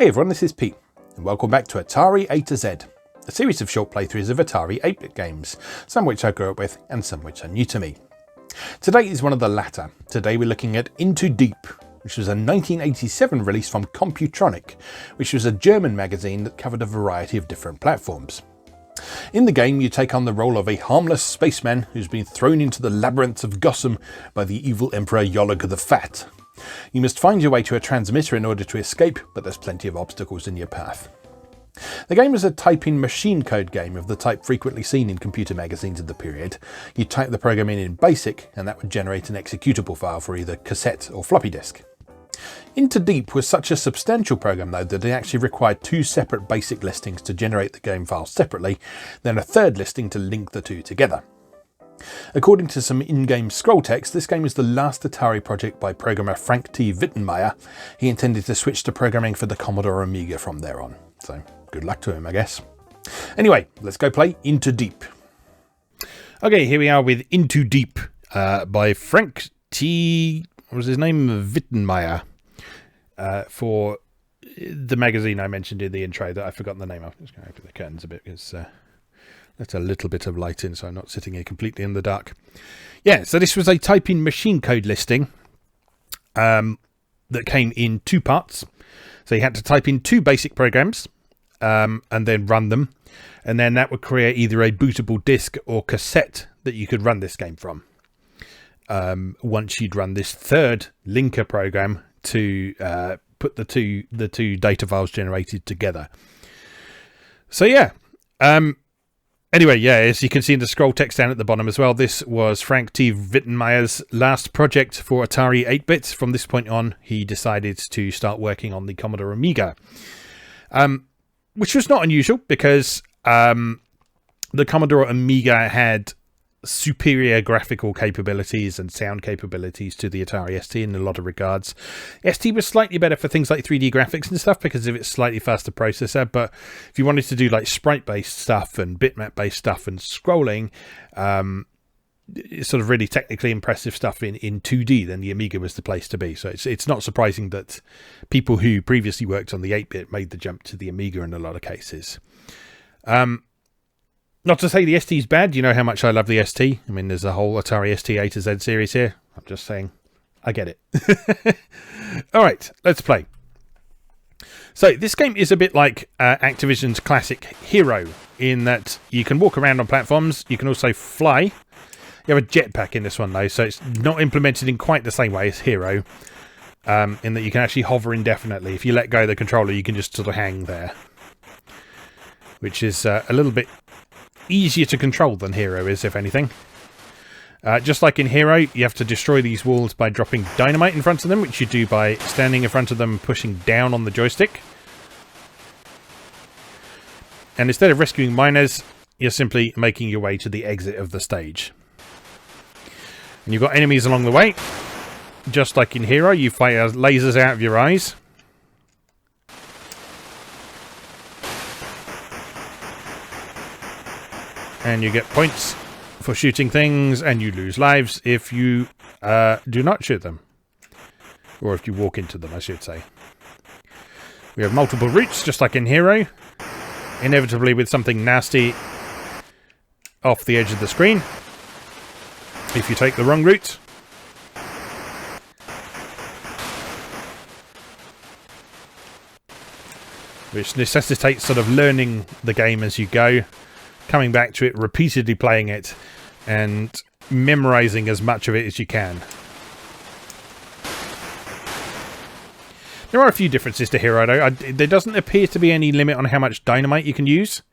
Hey everyone, this is Pete, and welcome back to Atari A to Z, a series of short playthroughs of Atari 8-bit games, some which I grew up with and some which are new to me. Today is one of the latter. Today we're looking at Into Deep, which was a 1987 release from Computronic, which was a German magazine that covered a variety of different platforms. In the game, you take on the role of a harmless spaceman who's been thrown into the labyrinths of Gotham by the evil Emperor Yolog the Fat. You must find your way to a transmitter in order to escape, but there's plenty of obstacles in your path. The game is a type-in machine code game of the type frequently seen in computer magazines of the period. You type the program in BASIC, and that would generate an executable file for either cassette or floppy disk. Into Deep was such a substantial program though that it actually required two separate BASIC listings to generate the game file separately, then a third listing to link the two together. According to some in-game scroll text, this game is the last Atari project by programmer Frank T. Wittenmeyer. He intended to switch to programming for the Commodore Amiga from there on, so good luck to him, I guess. Anyway, let's go play Into Deep. Okay, here we are with Into Deep by Frank T. what was his name? Wittenmeyer, for the magazine I mentioned in the intro that I've forgotten the name of. I'm just going to open the curtains a bit because let a little bit of light in so I'm not sitting here completely in the dark. Yeah, so this was a type-in machine code listing that came in two parts. So you had to type in two basic programs and then run them. And then that would create either a bootable disk or cassette that you could run this game from. Once you'd run this third linker program to put the two data files generated together. So yeah. Anyway, yeah, as you can see in the scroll text down at the bottom as well, this was Frank T. Wittenmeyer's last project for Atari 8-bit. From this point on, he decided to start working on the Commodore Amiga, which was not unusual because the Commodore Amiga had superior graphical capabilities and sound capabilities to the Atari ST in a lot of regards. ST was slightly better for things like 3D graphics and stuff because of its slightly faster processor, but if you wanted to do like sprite based stuff and bitmap based stuff and scrolling, sort of really technically impressive stuff in 2D, then the Amiga was the place to be. So it's not surprising that people who previously worked on the 8-bit made the jump to the Amiga in a lot of cases. Not to say the ST is bad. You know how much I love the ST. I mean, there's a whole Atari ST A to Z series here. I'm just saying, I get it. All right, let's play. So this game is a bit like Activision's classic H.E.R.O, in that you can walk around on platforms. You can also fly. You have a jetpack in this one, though, so it's not implemented in quite the same way as H.E.R.O, in that you can actually hover indefinitely. If you let go of the controller, you can just sort of hang there, which is a little bit easier to control than H.E.R.O is, if anything. Just like in H.E.R.O, you have to destroy these walls by dropping dynamite in front of them, which you do by standing in front of them and pushing down on the joystick. And instead of rescuing miners, you're simply making your way to the exit of the stage. And you've got enemies along the way. Just like in H.E.R.O, you fire lasers out of your eyes. And you get points for shooting things, and you lose lives if you do not shoot them. Or if you walk into them, I should say. We have multiple routes, just like in H.E.R.O. Inevitably with something nasty off the edge of the screen. If you take the wrong route. Which necessitates sort of learning the game as you go. Coming back to it, repeatedly playing it, and memorizing as much of it as you can. There are a few differences to H.E.R.O, though. There doesn't appear to be any limit on how much dynamite you can use.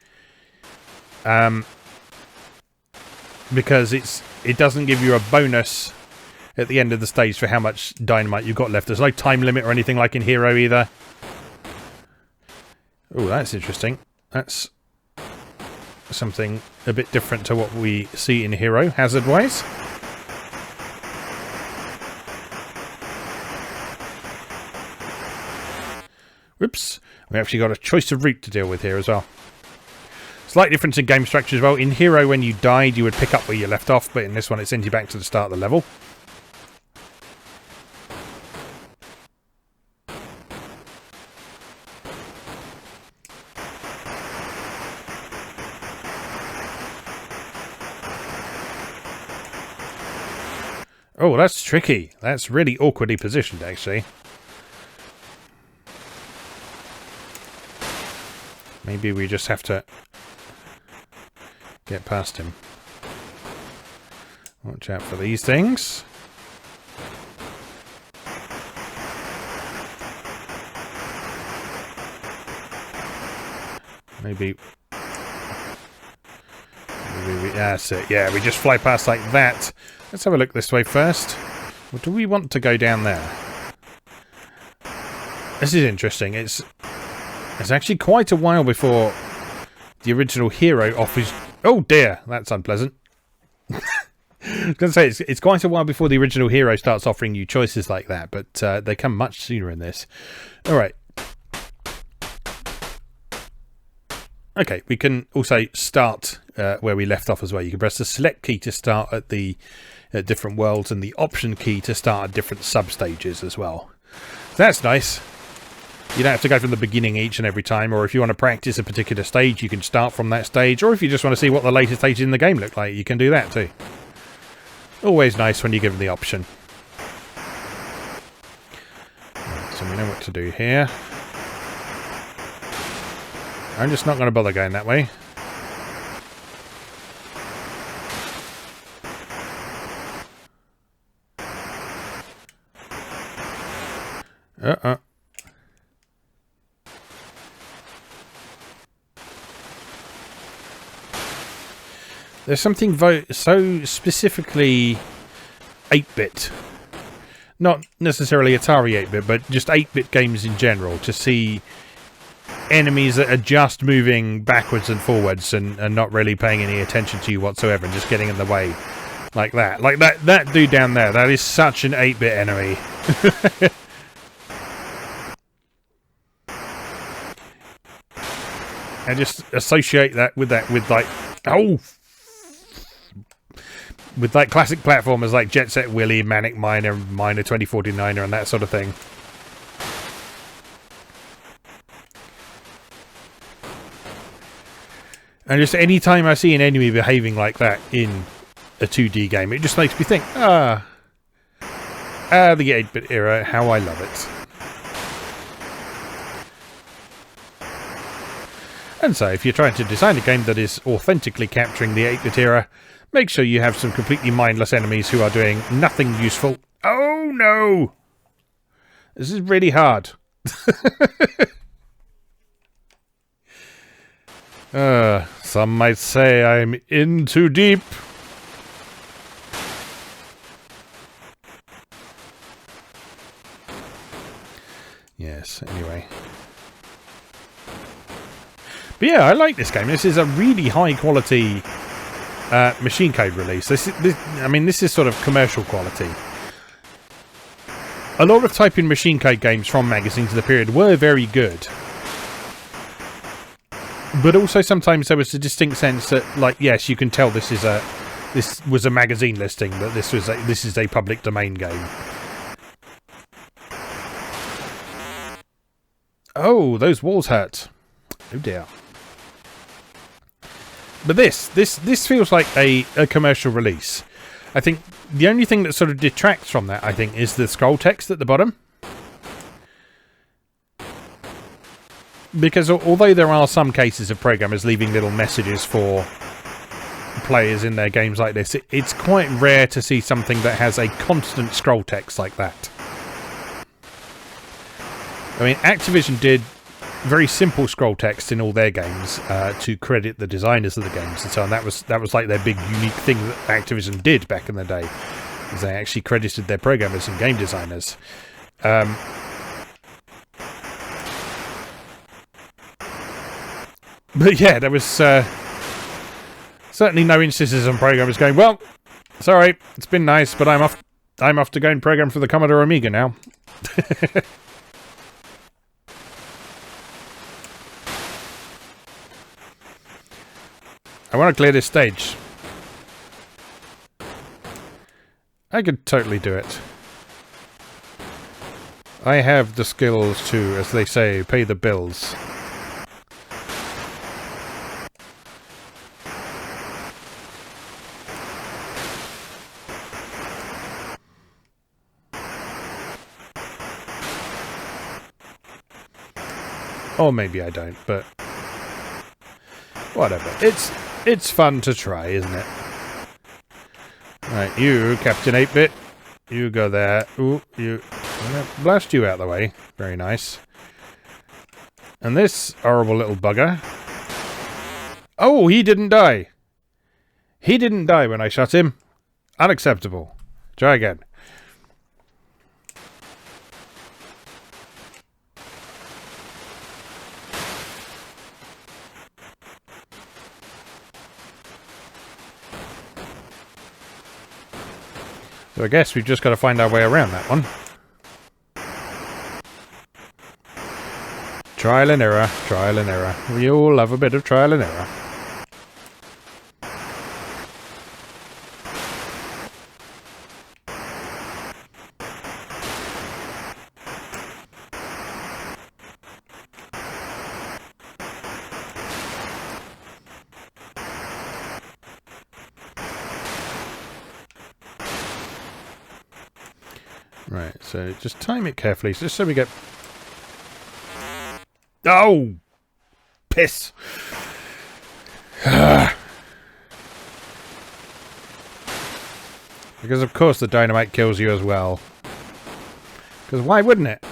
Because it doesn't give you a bonus at the end of the stage for how much dynamite you've got left. There's no time limit or anything like in H.E.R.O either. Oh, that's interesting. That's something a bit different to what we see in H.E.R.O hazard-wise. Whoops. We actually got a choice of route to deal with here as well. Slight difference in game structure as well. In H.E.R.O, when you died, you would pick up where you left off, but in this one, it sends you back to the start of the level. Oh, that's tricky. That's really awkwardly positioned, actually. Maybe we just have to get past him. Watch out for these things. Maybe that's it. Yeah, we just fly past like that. Let's have a look this way first. Or do we want to go down there? This is interesting. It's actually quite a while before the original H.E.R.O offers... Oh dear, that's unpleasant. I was going to say, it's quite a while before the original H.E.R.O starts offering you choices like that, but they come much sooner in this. Alright. Okay, we can also start where we left off as well. You can press the select key to start at the different worlds and the option key to start at different sub-stages as well. So that's nice. You don't have to go from the beginning each and every time, or if you want to practice a particular stage, you can start from that stage, or if you just want to see what the later stages in the game look like, you can do that too. Always nice when you give them the option. Right, so we know what to do here. I'm just not going to bother going that way. There's something so specifically 8-bit. Not necessarily Atari 8-bit, but just 8-bit games in general, to see enemies that are just moving backwards and forwards and not really paying any attention to you whatsoever and just getting in the way like that. Like that dude down there, that is such an 8-bit enemy. I just associate that with like, oh, with like classic platformers like Jet Set Willy, Manic Miner, Miner 2049er and that sort of thing. And just any time I see an enemy behaving like that in a 2D game, it just makes me think, the 8-bit era, how I love it. And so, if you're trying to design a game that is authentically capturing the 8-bit era, make sure you have some completely mindless enemies who are doing nothing useful. Oh no! This is really hard. Some might say I'm in too deep. Yes, anyway. But yeah, I like this game. This is a really high quality machine code release. I mean, this is sort of commercial quality. A lot of typing machine code games from magazines of the period were very good. But also sometimes there was a distinct sense that, like, yes, you can tell this was a magazine listing, that this is a public domain game. Oh, those walls hurt. Oh dear. But this feels like a commercial release. I think the only thing that sort of detracts from that, I think, is the scroll text at the bottom. Because although there are some cases of programmers leaving little messages for players in their games like this, it's quite rare to see something that has a constant scroll text like that. I mean, Activision did very simple scroll text in all their games to credit the designers of the games and so on. That was like their big unique thing that Activision did back in the day, is they actually credited their programmers and game designers. But yeah, there was certainly no instances on programmers going, well, sorry, it's been nice, but I'm off to go and program for the Commodore Amiga now. I want to clear this stage. I could totally do it. I have the skills to, as they say, pay the bills. Or maybe I don't, but whatever. It's fun to try, isn't it? Right, you, Captain 8-Bit. You go there. Ooh, you... I'm gonna blast you out of the way. Very nice. And this horrible little bugger... Oh, he didn't die. He didn't die when I shot him. Unacceptable. Try again. So I guess we've just got to find our way around that one. Trial and error, trial and error. We all love a bit of trial and error. Right, so just time it carefully, just so we get... Oh! Piss! Because of course the dynamite kills you as well. Because why wouldn't it?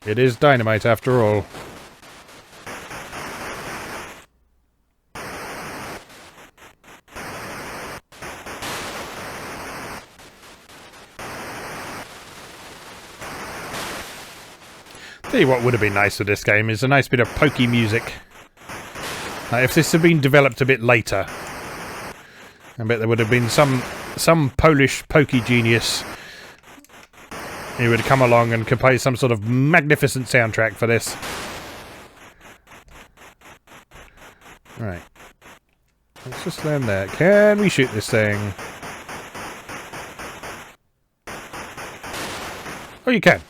It is dynamite after all. Tell you what would have been nice for this game is a nice bit of pokey music. If this had been developed a bit later, I bet there would have been some Polish pokey genius who would come along and compose some sort of magnificent soundtrack for this. Right. Let's just land there. Can we shoot this thing? Oh, you can.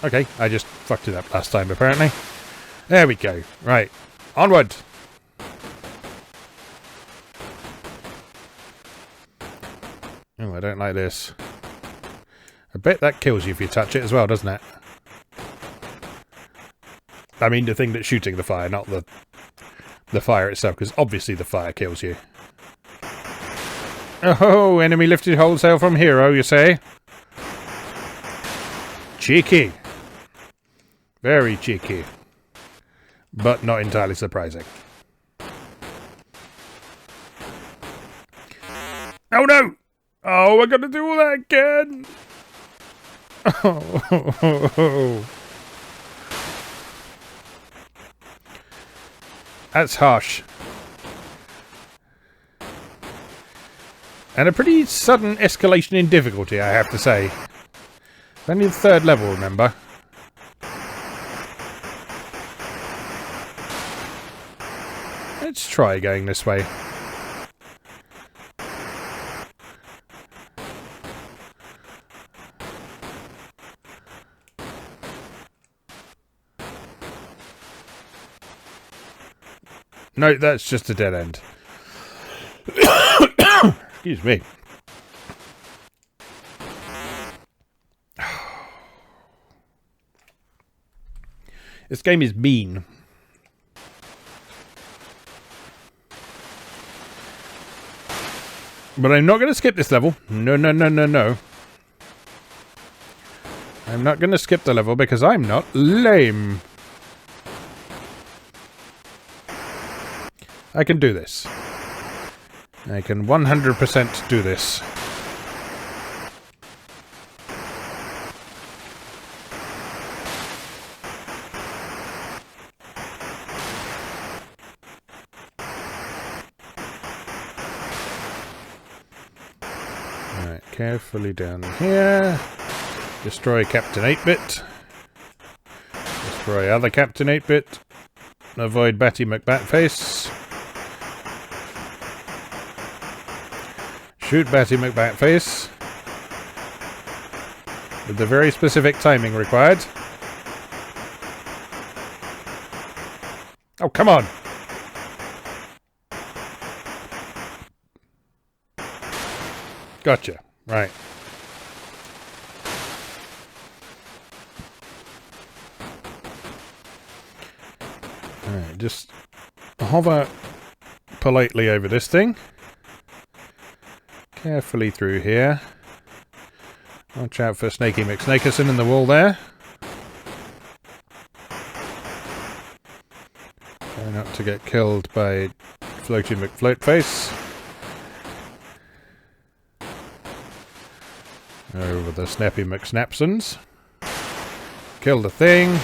Okay, I just fucked it up last time, apparently. There we go. Right. Onward! Oh, I don't like this. I bet that kills you if you touch it as well, doesn't it? I mean the thing that's shooting the fire, not the fire itself, because obviously the fire kills you. Oh, enemy lifted wholesale from H.E.R.O, you say? Cheeky. Very cheeky. But not entirely surprising. Oh no! Oh, we're gonna do all that again! Oh. That's harsh. And a pretty sudden escalation in difficulty, I have to say. Only the third level, remember? Let's try going this way. No, that's just a dead end. Excuse me. This game is mean. But I'm not going to skip this level. No, no, no, no, no. I'm not going to skip the level because I'm not lame. I can do this. I can 100% do this. Alright, carefully down here. Destroy Captain 8-Bit. Destroy other Captain 8-Bit. Avoid Batty McBatface. Shoot Batty McBatface. With the very specific timing required. Oh, come on! Gotcha. Right. Alright, just hover politely over this thing. Carefully through here. Watch out for Snaky McSnakerson in the wall there. Try not to get killed by Floaty McFloatface. Over the Snappy McSnapsons. Kill the thing.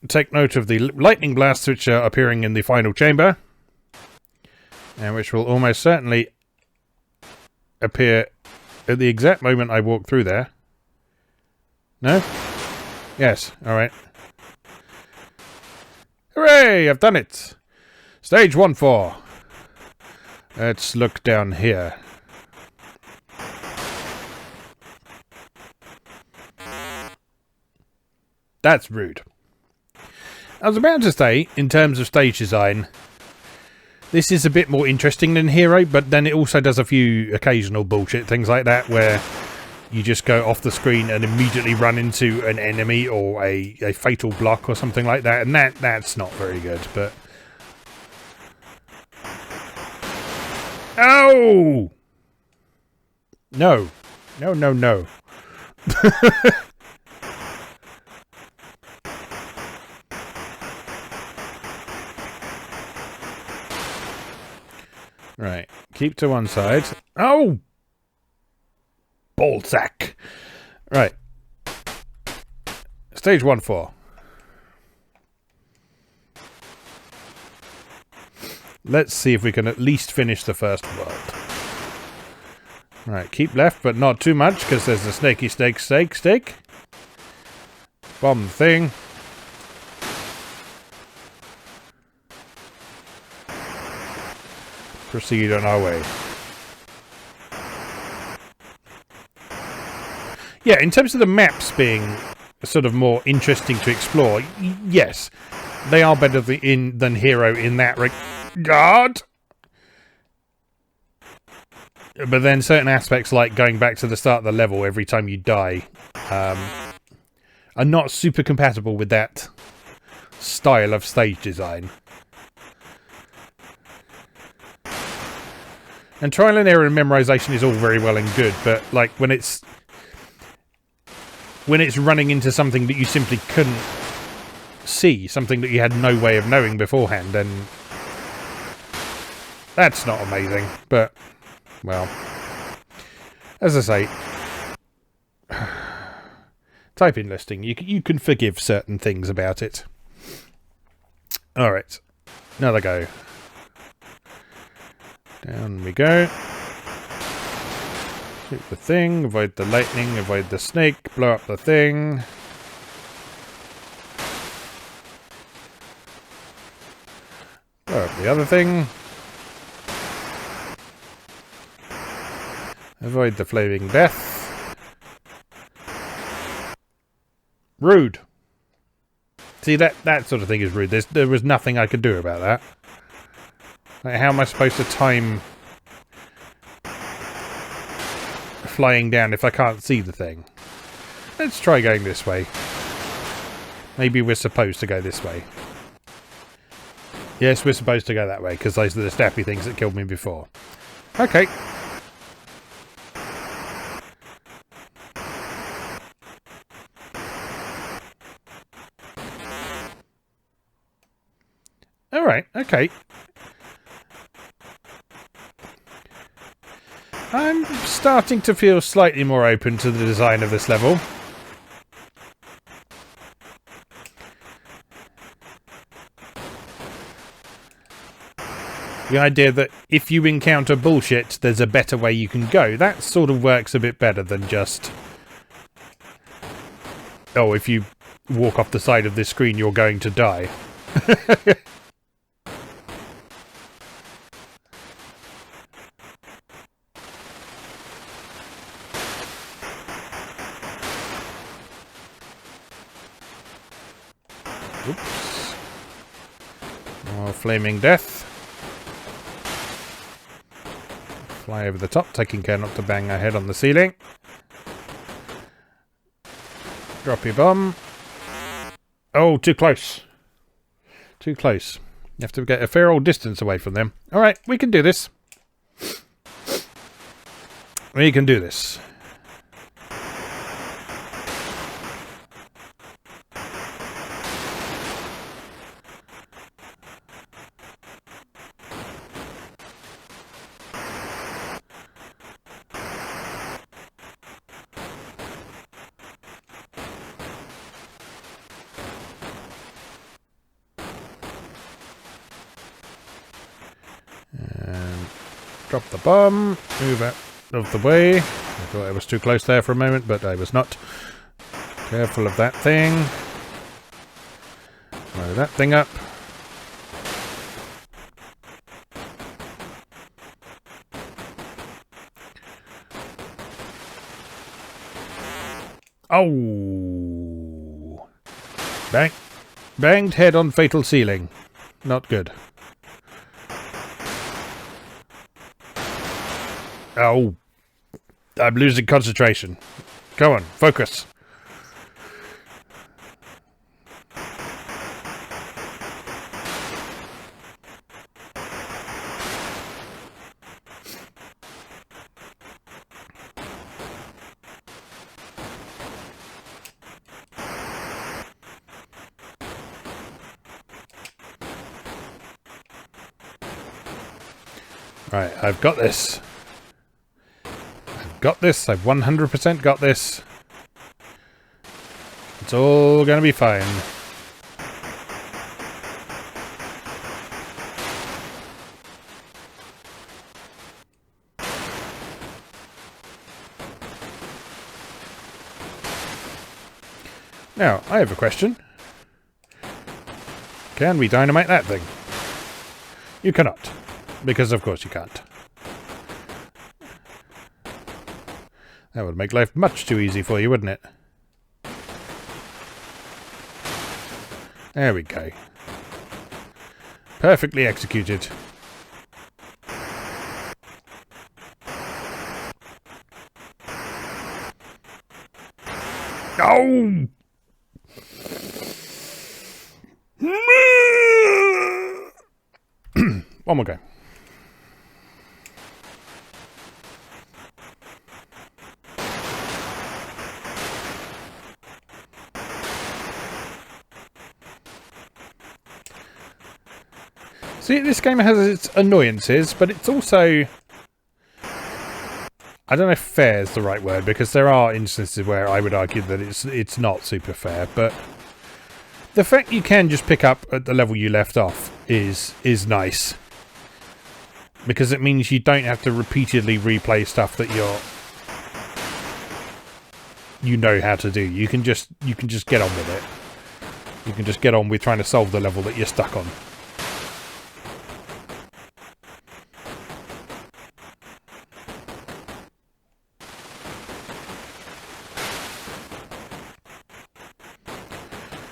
Take note of the lightning blasts which are appearing in the final chamber. And which will almost certainly appear at the exact moment I walk through there. No? Yes, alright. Hooray! I've done it! Stage 1-4. Let's look down here. That's rude. I was about to say, in terms of stage design, this is a bit more interesting than H.E.R.O, but then it also does a few occasional bullshit things like that, where you just go off the screen and immediately run into an enemy or a fatal block or something like that, and that's not very good, but... Oh! No. No, no, no. Right, keep to one side. Oh! Ballsack! Right. Stage 1-4. Let's see if we can at least finish the first world. Right, keep left, but not too much, because there's a snaky steak. Bomb thing. Proceed on our way. Yeah, in terms of the maps being sort of more interesting to explore, yes, they are better than H.E.R.O in that regard. But then certain aspects, like going back to the start of the level every time you die, are not super compatible with that style of stage design. And trial and error and memorization is all very well and good, but like when it's running into something that you simply couldn't see, something that you had no way of knowing beforehand, then that's not amazing. But well, as I say, type in listing. You can forgive certain things about it. All right, another go. Down we go. Shoot the thing, avoid the lightning, avoid the snake, blow up the thing. Blow up the other thing. Avoid the flaming death. Rude. See, that sort of thing is rude. There was nothing I could do about that. Like, how am I supposed to time flying down if I can't see the thing? Let's try going this way. Maybe we're supposed to go this way. Yes, we're supposed to go that way, because those are the snappy things that killed me before. Okay. Alright, okay. I'm starting to feel slightly more open to the design of this level. The idea that if you encounter bullshit, there's a better way you can go. That sort of works a bit better than just... oh, if you walk off the side of this screen, you're going to die. Oops. More flaming death. Fly over the top, taking care not to bang our head on the ceiling. Drop your bomb. Oh, too close. Too close. You have to get a fair old distance away from them. Alright, we can do this. We can do this. And drop the bomb. Move out of the way. I thought I was too close there for a moment, but I was not. Careful of that thing. Blow that thing up. Oh! Banged head on fatal ceiling. Not good. Oh. I'm losing concentration. Come on, focus. Right, I've got this. Got this. I've 100% got this. It's all gonna be fine. Now, I have a question. Can we dynamite that thing? You cannot. Because of course you can't. That would make life much too easy for you, wouldn't it? There we go. Perfectly executed. Oh! One more go. See, this game has its annoyances, but it's also... I don't know if fair is the right word, because there are instances where I would argue that it's not super fair, but the fact you can just pick up at the level you left off is nice. Because it means you don't have to repeatedly replay stuff that you know how to do. You can just get on with it. You can just get on with trying to solve the level that you're stuck on.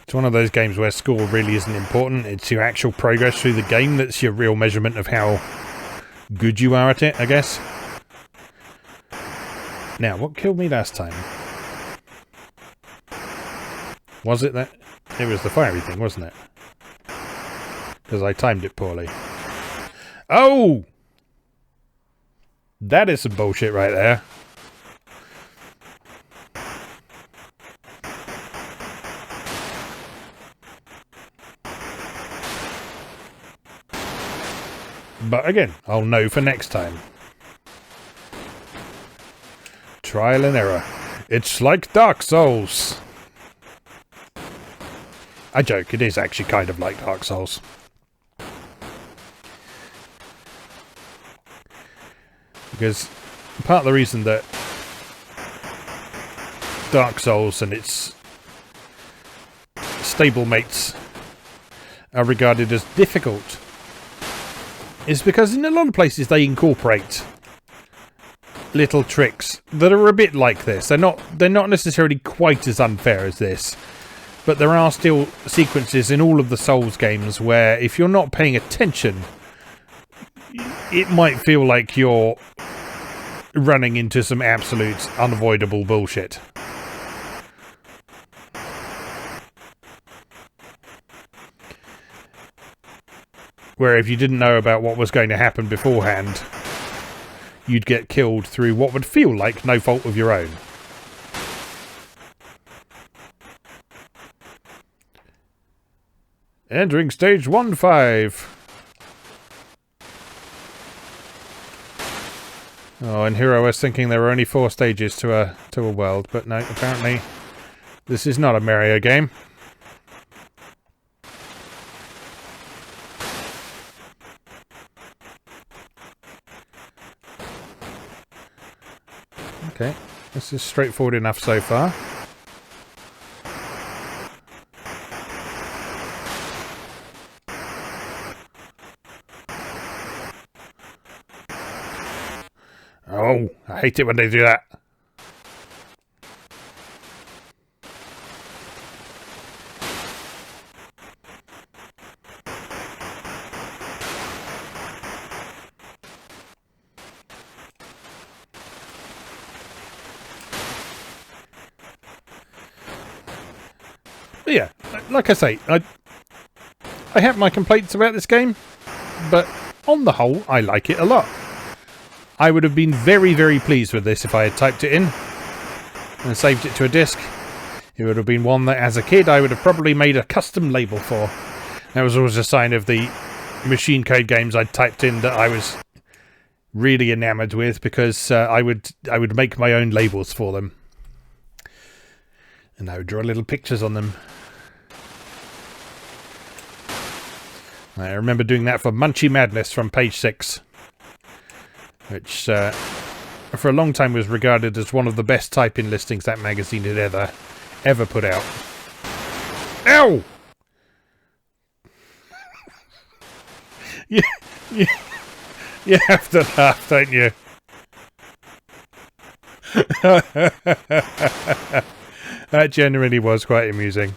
It's one of those games where score really isn't important. It's your actual progress through the game that's your real measurement of how good you are at it, I guess. Now, what killed me last time? Was it that? It was the fiery thing, wasn't it? Because I timed it poorly. Oh! That is some bullshit right there. But again, I'll know for next time. Trial and error. It's like Dark Souls. I joke, it is actually kind of like Dark Souls. Because part of the reason that Dark Souls and its stablemates are regarded as difficult is because in a lot of places they incorporate little tricks that are a bit like this. They're not necessarily quite as unfair as this, but there are still sequences in all of the Souls games where if you're not paying attention, it might feel like you're running into some absolute unavoidable bullshit. where if you didn't know about what was going to happen beforehand, you'd get killed through what would feel like no fault of your own. Entering stage 1-5. Oh, and H.E.R.O was thinking there were only 4 stages to a world, but no, apparently this is not a Mario game. Okay, this is straightforward enough so far. Oh, I hate it when they do that. But yeah, like I say, I have my complaints about this game, but on the whole, I like it a lot. I would have been very, very pleased with this if I had typed it in and saved it to a disc. It would have been one that, as a kid, I would have probably made a custom label for. That was always a sign of the machine code games I'd typed in that I was really enamored with, because I would make my own labels for them. And I would draw little pictures on them. I remember doing that for Munchie Madness from page 6. Which, for a long time was regarded as one of the best type-in listings that magazine had ever put out. Ow! You have to laugh, don't you? That genuinely was quite amusing.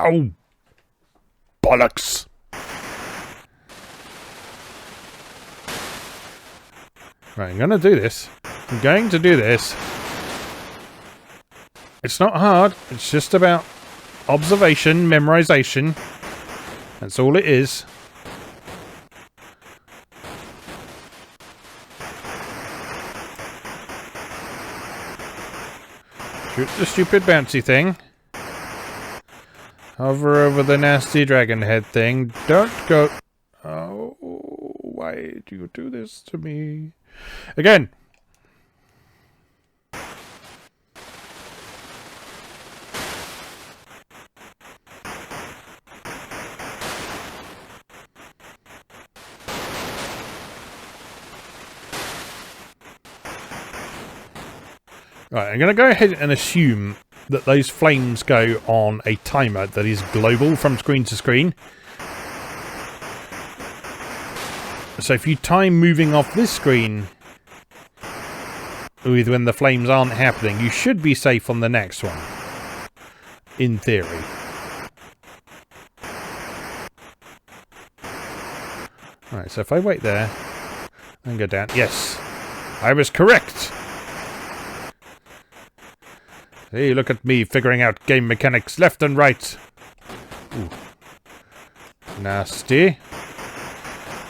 Oh, bollocks. Right, I'm going to do this. I'm going to do this. It's not hard. It's just about observation, memorization. That's all it is. Shoot the stupid bouncy thing. Hover over the nasty dragon head thing. Don't go... Oh, why do you do this to me? Again. Right, I'm going to go ahead and assume that those flames go on a timer that is global from screen to screen. So if you time moving off this screen with when the flames aren't happening, you should be safe on the next one. In theory. Right, so if I wait there and go down... Yes! I was correct! Hey, look at me figuring out game mechanics left and right. Ooh. Nasty.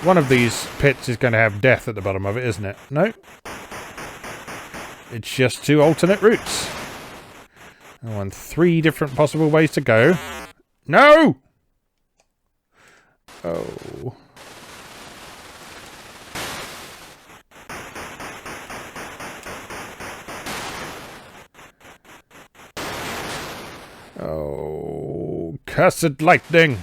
One of these pits is going to have death at the bottom of it, isn't it? No. It's just 2 alternate routes. I want 3 different possible ways to go. No! Oh. Oh, cursed lightning!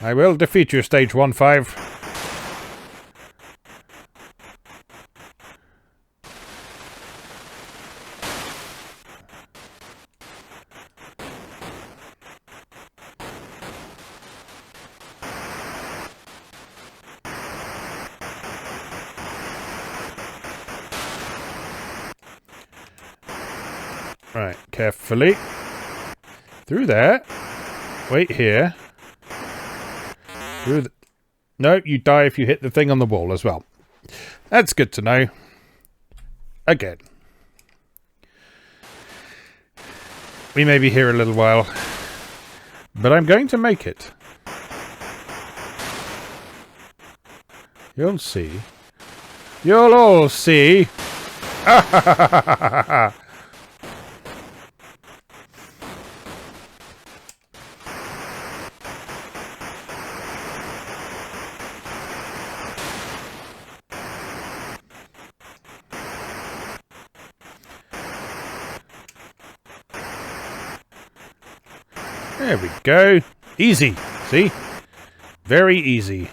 I will defeat you, stage 1-5. Right, carefully. Through there. Wait here. No, you die if you hit the thing on the wall as well. That's good to know. Again. We may be here a little while, but I'm going to make it. You'll see. You'll all see. There we go. Easy. See? Very easy.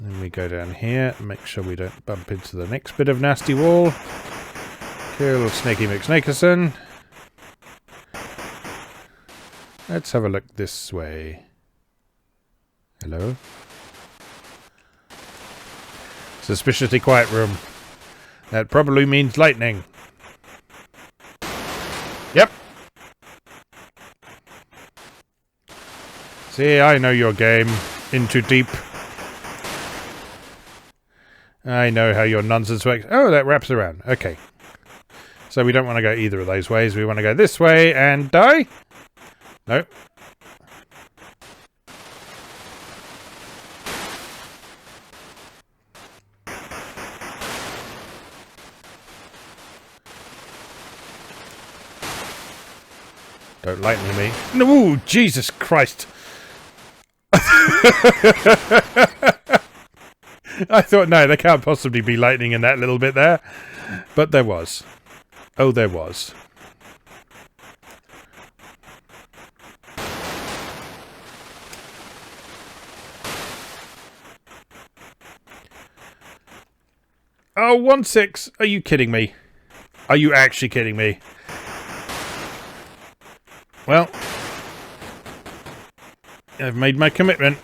Then we go down here and make sure we don't bump into the next bit of nasty wall. Kill Snaky McSnakerson. Let's have a look this way. Hello? Suspiciously quiet room. That probably means lightning. Yep. See, I know your game. In too deep. I know how your nonsense works. Oh, that wraps around. Okay. So we don't want to go either of those ways. We want to go this way and die? No. Don't lightning me. No, Jesus Christ. I thought, no, there can't possibly be lightning in that little bit there. But there was. Oh, there was. Oh, 1-6. Are you kidding me? Are you actually kidding me? Well, I've made my commitment.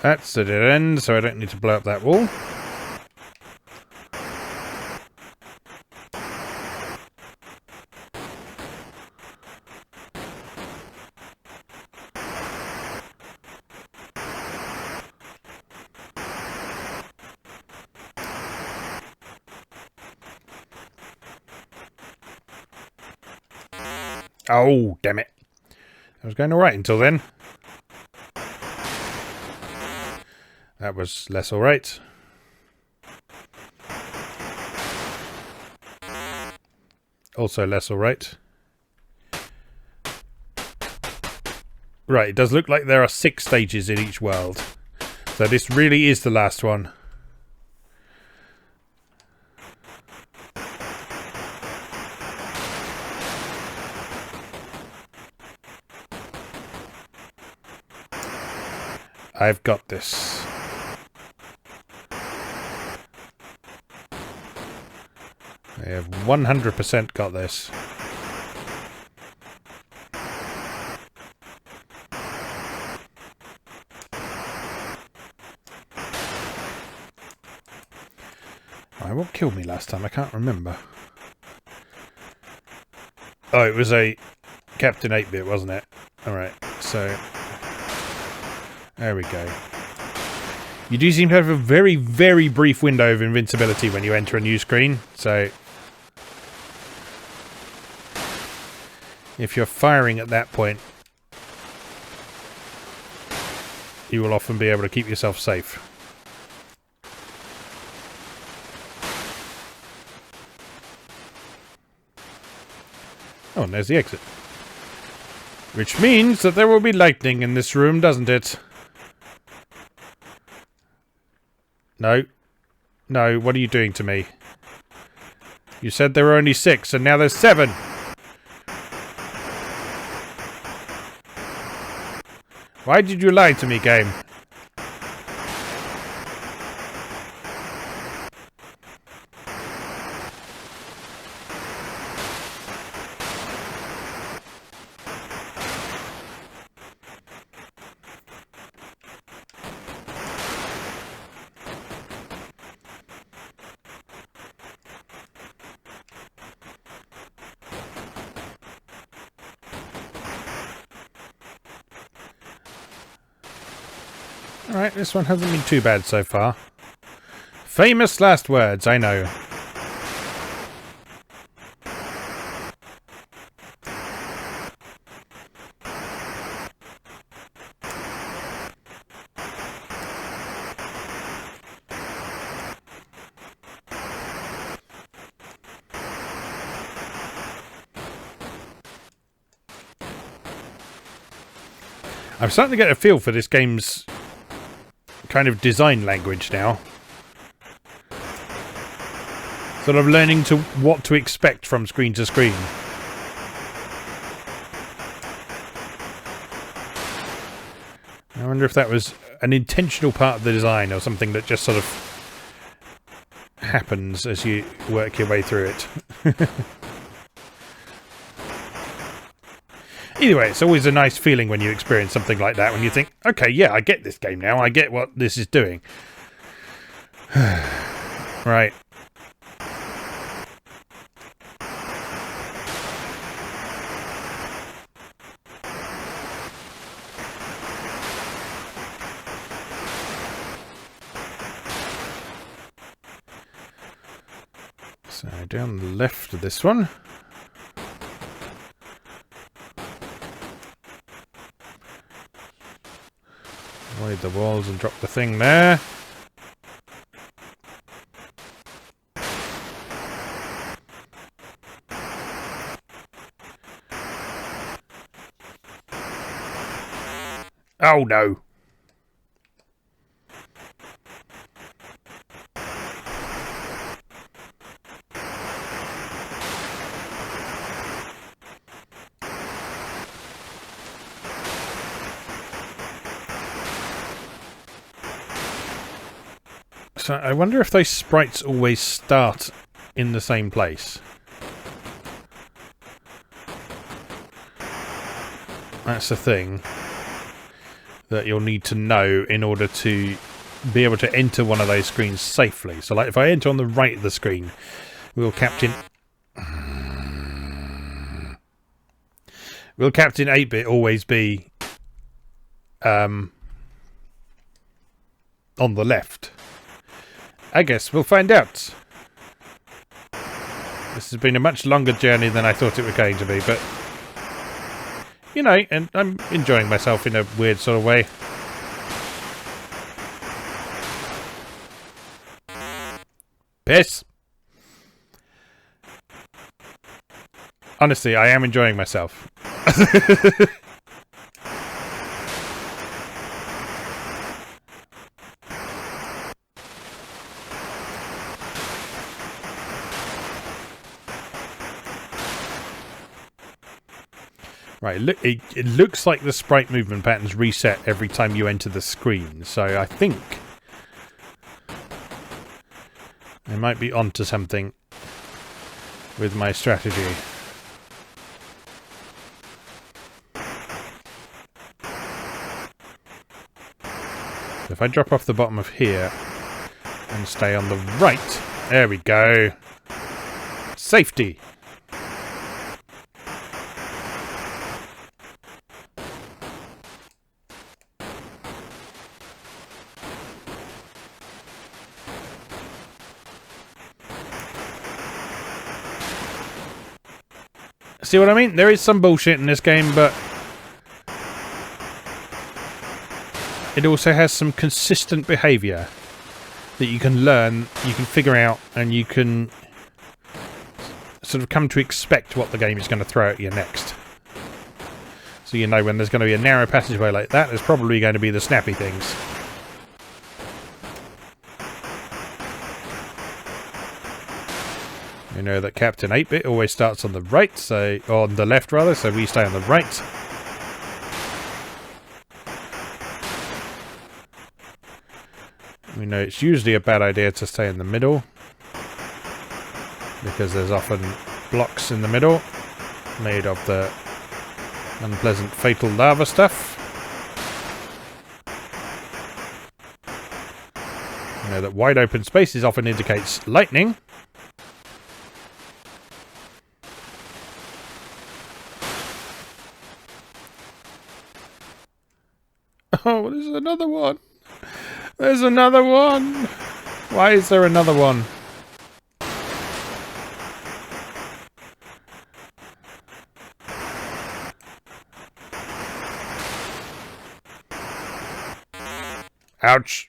That's a dead end, so I don't need to blow up that wall. Oh, damn it. I was going alright until then. That was less alright. Also less alright. Right, it does look like there are 6 stages in each world. So this really is the last one. I've got this. I have 100% got this. What killed me last time? I can't remember. Oh, it was a Captain 8-bit, wasn't it? Alright, so... there we go. You do seem to have a very, very brief window of invincibility when you enter a new screen, so... if you're firing at that point, you will often be able to keep yourself safe. Oh, and there's the exit. Which means that there will be lightning in this room, doesn't it? No. No, what are you doing to me? You said there were only 6, and now there's 7! Why did you lie to me, game? Alright, this one hasn't been too bad so far. Famous last words, I know. I'm starting to get a feel for this game's kind of design language now. Sort of learning to what to expect from screen to screen. I wonder if that was an intentional part of the design or something that just sort of happens as you work your way through it. Either way, it's always a nice feeling when you experience something like that, when you think, okay, yeah, I get this game now, I get what this is doing. Right. So, down the left of this one. Avoid the walls and drop the thing there. Oh no! So I wonder if those sprites always start in the same place. That's the thing that you'll need to know in order to be able to enter one of those screens safely. So like if I enter on the right of the screen, will Captain 8-bit always be on the left? I guess we'll find out. This has been a much longer journey than I thought it was going to be, but you know, and I'm enjoying myself in a weird sort of way. Piss! Honestly, I am enjoying myself. Right, it looks like the sprite movement patterns reset every time you enter the screen, so I think I might be onto something with my strategy. So if I drop off the bottom of here and stay on the right, there we go. Safety! See what I mean? There is some bullshit in this game, but it also has some consistent behaviour that you can learn, you can figure out, and you can sort of come to expect what the game is going to throw at you next. So you know when there's going to be a narrow passageway like that, there's probably going to be the snappy things. You know that Captain 8-bit always starts on the right, so on the left rather, so we stay on the right. We know it's usually a bad idea to stay in the middle, because there's often blocks in the middle made of the unpleasant fatal lava stuff. You know that wide open spaces often indicates lightning. Oh, there's another one. There's another one! Why is there another one? Ouch!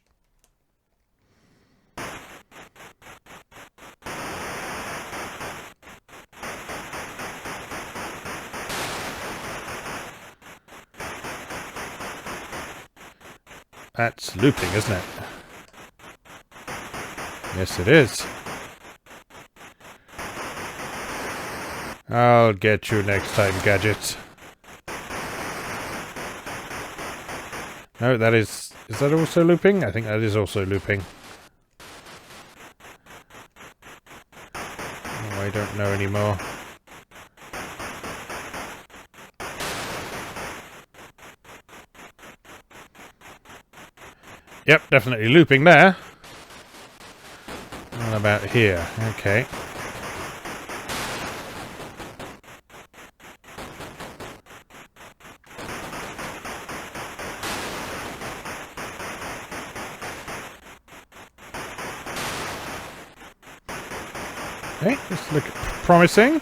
That's looping, isn't it? Yes, it is. I'll get you next time, Gadget. No, that is... Is that also looping? I think that is also looping. Oh, I don't know anymore. Yep, definitely looping there. What about here? Okay. Okay, this looks promising.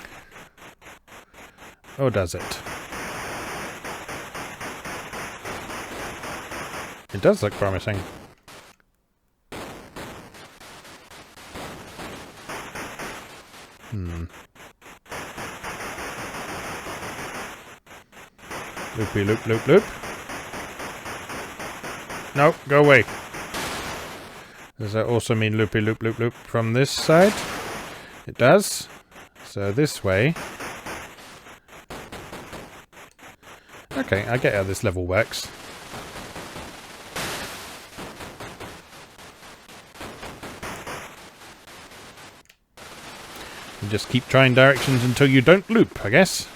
Or does it? It does look promising. Loopy loop loop loop. No, go away. Does that also mean loopy loop loop loop from this side? It does. So this way. Okay, I get how this level works. You just keep trying directions until you don't loop, I guess.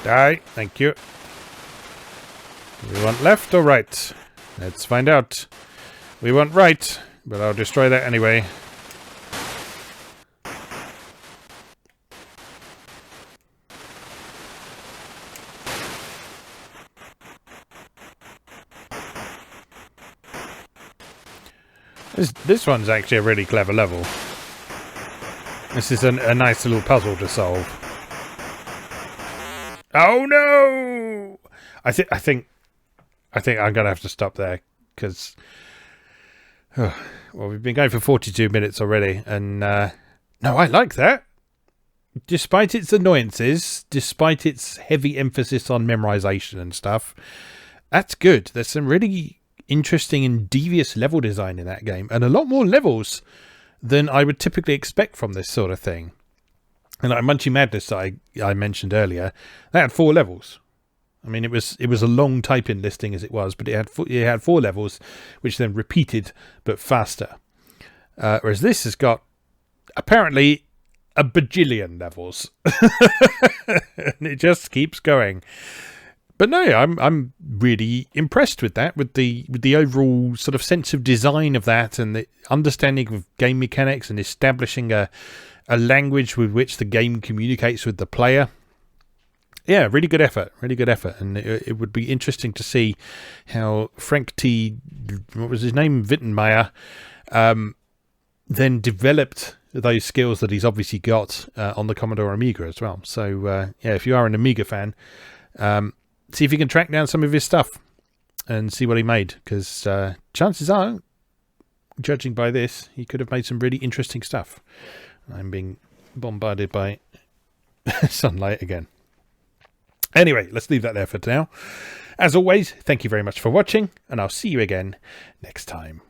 Die, thank you. We want left or right? Let's find out. We want right, but I'll destroy that anyway. This one's actually a really clever level. This is a nice little puzzle to solve. Oh no! I think I'm gonna have to stop there because well, we've been going for 42 minutes already, and no, I like that. Despite its annoyances, despite its heavy emphasis on memorization and stuff, that's good. There's some really interesting and devious level design in that game, and a lot more levels than I would typically expect from this sort of thing. And like Munchie Madness that I mentioned earlier, that had 4 levels. I mean, it was a long type-in listing as it was, but it had 4 levels, which then repeated but faster. Whereas this has got apparently a bajillion levels, and it just keeps going. But no, I'm really impressed with that, with the overall sort of sense of design of that, and the understanding of game mechanics, and establishing a language with which the game communicates with the player. Yeah, really good effort, and it would be interesting to see how Frank T. What was his name? Wittenmeyer, then developed those skills that he's obviously got on the Commodore Amiga as well. So yeah, if you are an Amiga fan, see if you can track down some of his stuff and see what he made, because chances are, judging by this, he could have made some really interesting stuff. I'm being bombarded by sunlight again. Anyway, let's leave that there for now. As always, thank you very much for watching, and I'll see you again next time.